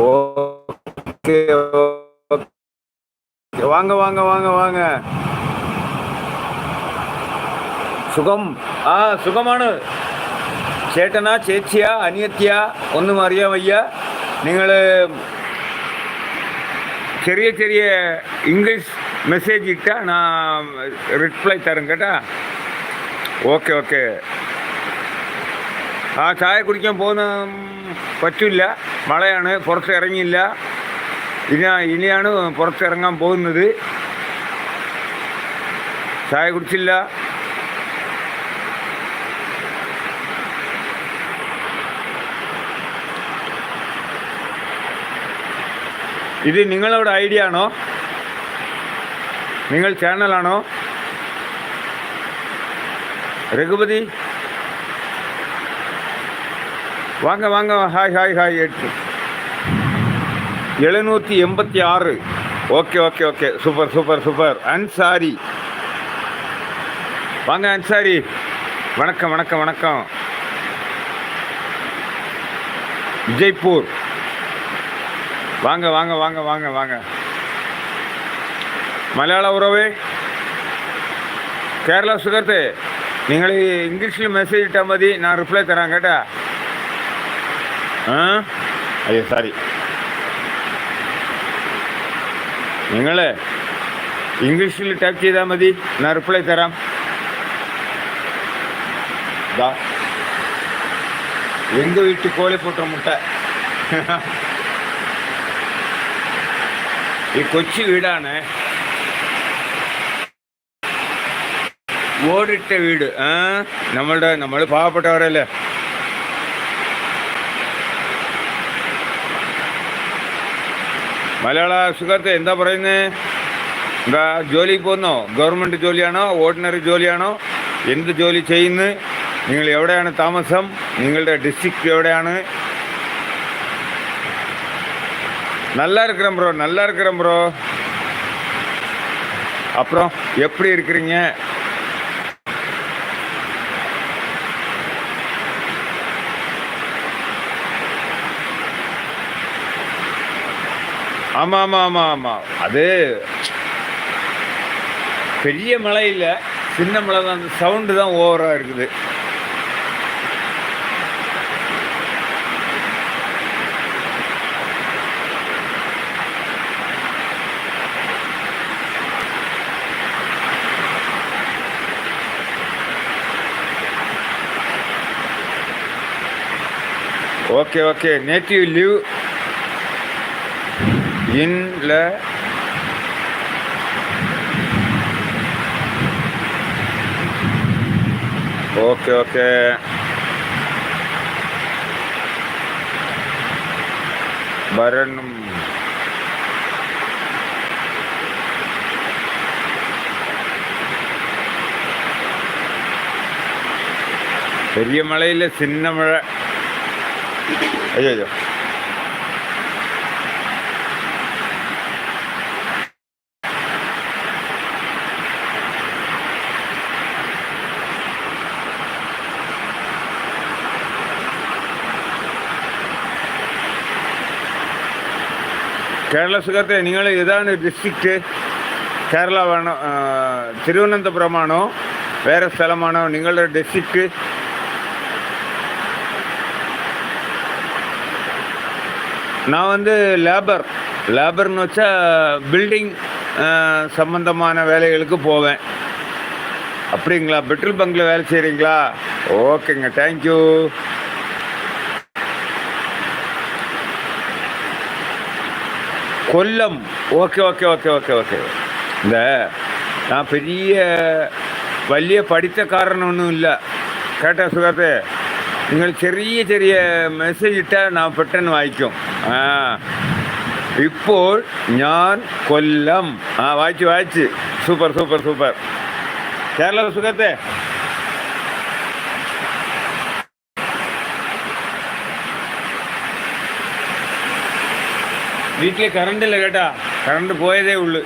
Okay வாங்க வாங்க வாங்க வாங்க. സുഖം. സുഖമാണ്. ചേട്ടനാ ചേച്ചിയാ അനിയത്തിയാ ഒന്നും അറിയാൻ വയ്യ. നിങ്ങൾ ചെറിയ ചെറിയ ഇംഗ്ലീഷ് മെസ്സേജ് ഇട്ടാൽ ഞാൻ റിപ്ലൈ തരും കേട്ടാ. Okay okay. ചായ കുടിക്കാൻ പോകുന്ന പറ്റില്ല, മഴയാണ്, പുറത്ത് ഇറങ്ങിയില്ല. ഇനിയാണ് പുറത്തിറങ്ങാൻ പോകുന്നത്. ചായ കുടിച്ചില്ല. ഇത് നിങ്ങളുടെ ഐഡിയ ആണോ? നിങ്ങൾ ചാനലാണോ? രഘുപതി வாங்க வாங்க. Hi hi hi. 786. Okay okay okay. Super super super. Ansari வாங்க. அன்சாரி வணக்கம் வணக்கம் வணக்கம். விஜய்பூர் வாங்க வாங்க வாங்க வாங்க வாங்க. മലയാള ഉറവേ, കേരള സുഹൃത്തെ, നിങ്ങൾ ഇംഗ്ലീഷിൽ മെസ്സേജ് ഇട്ടാൽ മതി, ഞാൻ റിപ്ലൈ തരാം കേട്ടാ. അയ്യോ സോറി. നിങ്ങൾ ഇംഗ്ലീഷിൽ ടൈപ്പ് ചെയ്താൽ മതി, ഞാൻ റിപ്ലൈ തരാം. എങ്ക വീട്ടിൽ കോഴിപ്പോട്ട മുട്ട. ഈ കൊച്ചു വീടാണ്, ഓടിട്ട വീട്. നമ്മൾ പാവപ്പെട്ടവരല്ലേ. മലയാള സുഹൃത്തെ എന്താ പറയുന്നത്? എന്താ ജോലിക്ക് പോകുന്നോ? ഗവൺമെൻറ് ജോലിയാണോ, ഓർഡിനറി ജോലിയാണോ, എന്ത് ജോലി ചെയ്യുന്നു? നിങ്ങൾ എവിടെയാണ് താമസം? നിങ്ങളുടെ ഡിസ്ട്രിക്റ്റ് എവിടെയാണ്? நல்லா இருக்கிறேன் ப்ரோ, நல்லா இருக்கிறேன் ப்ரோ. அப்புறம் எப்படி இருக்கிறீங்க? ஆமாம் ஆமாம் ஆமாம் ஆமாம். அது பெரிய மழை இல்லை, சின்ன மழை தான். அந்த சவுண்டு தான் ஓவராக இருக்குது. Okay okay. நேட்டிவ் லிவ் இன்ல ஓகே ஓகே. வரணும். பெரிய மழையில் சின்ன மழை. ஐயோ കേരള സുഹൃത്തെ, നിങ്ങൾ ഏതാണ് ഡിസ്ട്രിക്റ്റ്? കേരളമാണോ, തിരുവനന്തപുരമാണോ, വേറെ സ്ഥലമാണോ നിങ്ങളുടെ ഡിസ്ട്രിക്റ്റ്? நான் வந்து லேபர்னு வச்சா பில்டிங் சம்பந்தமான வேலைகளுக்கு போவேன். அப்படிங்களா? பெட்ரோல் பங்கில் வேலை செய்கிறீங்களா? ஓகேங்க, thank you. Kollam. Okay okay okay okay okay. இந்த நான் വലിയ പഠിത്തക്കാരനൊന്നും ഇല്ല കേട്ടോ സുഹൃത്തെ. നിങ്ങൾ ചെറിയ ചെറിയ മെസ്സേജ് ഇട്ടാൽ ഞാൻ പെട്ടെന്ന് വായിക്കും. ഇപ്പോൾ ഞാൻ കൊല്ലം. വായിച്ച്. Super super super. കേരള സുഹൃത്തെ, വീട്ടിൽ കറണ്ടില്ല കേട്ടാ, കറണ്ട് പോയതേ ഉള്ളു.